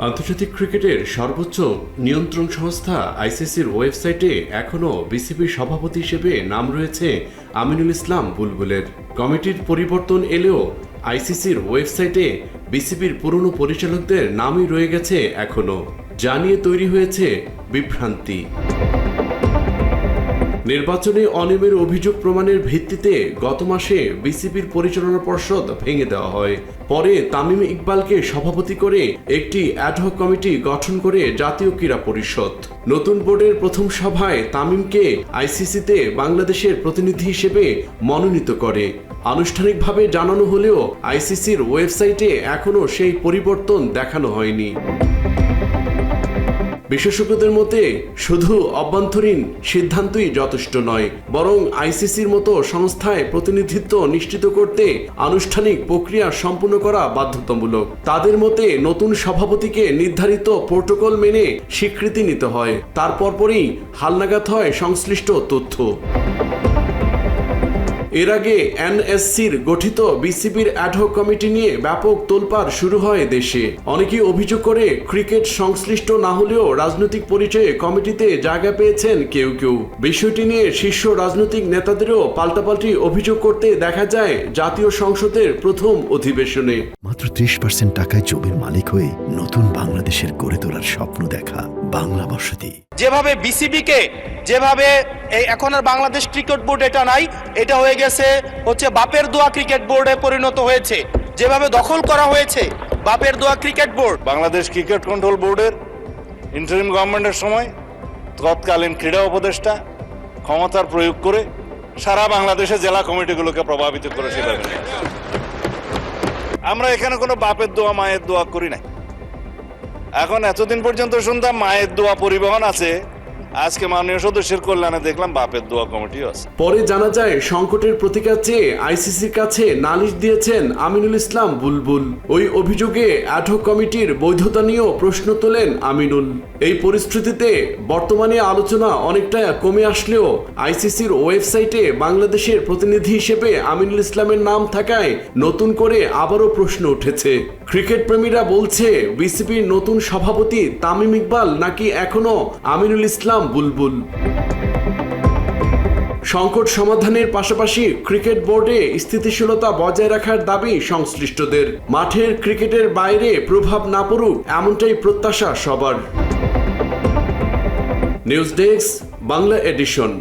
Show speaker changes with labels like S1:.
S1: আন্তর্জাতিক ক্রিকেটের সর্বোচ্চ নিয়ন্ত্রণ সংস্থা আইসিসির ওয়েবসাইটে এখনও বিসিবির সভাপতি হিসেবে নাম রয়েছে আমিনুল ইসলাম বুলবুলের। কমিটির পরিবর্তন এলেও আইসিসির ওয়েবসাইটে বিসিবির পুরনো পরিচালকদের নামই রয়ে গেছে এখনও, যা নিয়ে তৈরি হয়েছে বিভ্রান্তি। নির্বাচনে অনিয়মের অভিযোগ প্রমাণের ভিত্তিতে গত মাসে বিসিবির পরিচালনা পর্ষদ ভেঙে দেওয়া হয়। পরে তামিম ইকবালকে সভাপতি করে একটি অ্যাডহক কমিটি গঠন করে জাতীয় ক্রীড়া পরিষদ। নতুন বোর্ডের প্রথম সভায় তামিমকে আইসিসিতে বাংলাদেশের প্রতিনিধি হিসেবে মনোনীত করে। আনুষ্ঠানিকভাবে জানানো হলেও আইসিসির ওয়েবসাইটে এখনও সেই পরিবর্তন দেখানো হয়নি। বিশেষজ্ঞদের মতে শুধু অভ্যন্তরীণ সিদ্ধান্তই যথেষ্ট নয়, বরং আইসিসির মতো সংস্থায় প্রতিনিধিত্ব নিশ্চিত করতে আনুষ্ঠানিক প্রক্রিয়া সম্পূর্ণ করা বাধ্যতামূলক। তাদের মতে নতুন সভাপতিকে নির্ধারিত প্রোটোকল মেনে স্বীকৃতি নিতে হয়, তারপরই হালনাগাদ হয় সংশ্লিষ্ট তথ্য। এর আগে এনএসসির গঠিত বিসিবির অ্যাডহক কমিটি নিয়ে ব্যাপক তোলপাড় শুরু হয় দেশে। অনেকেই অভিযোগ করে ক্রিকেট সংশ্লিষ্ট না হলেও রাজনৈতিক পরিচয়ে কমিটিতে জায়গা পেয়েছেন কেউ কেউ। বিষয়টি নিয়ে শীর্ষ রাজনৈতিক নেতাদেরও পাল্টাপাল্টি অভিযোগ করতে দেখা যায় জাতীয় সংসদের প্রথম অধিবেশনে।
S2: মাত্র 30% টাকায় জমির মালিক হয়ে নতুন বাংলাদেশের গড়ে তোলার স্বপ্ন দেখা বাংলা বসতি।
S3: যেভাবে বিসিবিকে যেভাবে এখন আর বাংলাদেশ ক্রিকেট বোর্ড এটা নাই, এটা হয়ে গেছে বাপের দোয়া ক্রিকেট বোর্ডে পরিণত হয়েছে। যেভাবে দখল করা হয়েছে বাপের দোয়া cricket board.
S4: Bangladesh cricket control বোর্ডের ইন্টারিম গভর্নমেন্টের সময় তৎকালীন ক্রীড়া উপদেষ্টা ক্ষমতার প্রয়োগ করে সারা বাংলাদেশে জেলা কমিটিগুলোকে প্রভাবিত করেছিল। আমরা এখানে কোনো বাপের দোয়া মায়ের দোয়া করি নাই। এখন এতদিন পর্যন্ত শুনতাম মায়ের দোয়া পরিবহন আছে, আজকে মাননীয় সদস্যের কল্যাণে দেখলাম বাপের দোয়া কমিটিও আছে।
S1: পরে জানা যায় সংকটের প্রতিকার চেয়ে আইসিসির কাছে নালিশ দিয়েছেন আমিনুল ইসলাম বুলবুল। ওই অভিযোগে অ্যাডহক কমিটির বৈধতা নিয়েও প্রশ্ন তোলেন আমিনুল। এই পরিস্থিতিতে বর্তমানে আলোচনা অনেকটা কমে আসলেও আইসিসির ওয়েবসাইটে বাংলাদেশের প্রতিনিধি হিসেবে আমিনুল ইসলামের নাম থাকায় নতুন করে আবারও প্রশ্ন উঠেছে। ক্রিকেট প্রেমীরা বলছে বিসিবির নতুন সভাপতি তামিম ইকবাল নাকি এখনো আমিনুল ইসলাম বুলবুল। সংকট সমাধানের পাশাপাশি ক্রিকেট বোর্ডে স্থিতিশীলতা বজায় রাখার দাবি সংশ্লিষ্টদের। মাঠের ক্রিকেটের বাইরে প্রভাব না পড়ুক, এমনটাই প্রত্যাশা সবার। News desk, Bangla addition.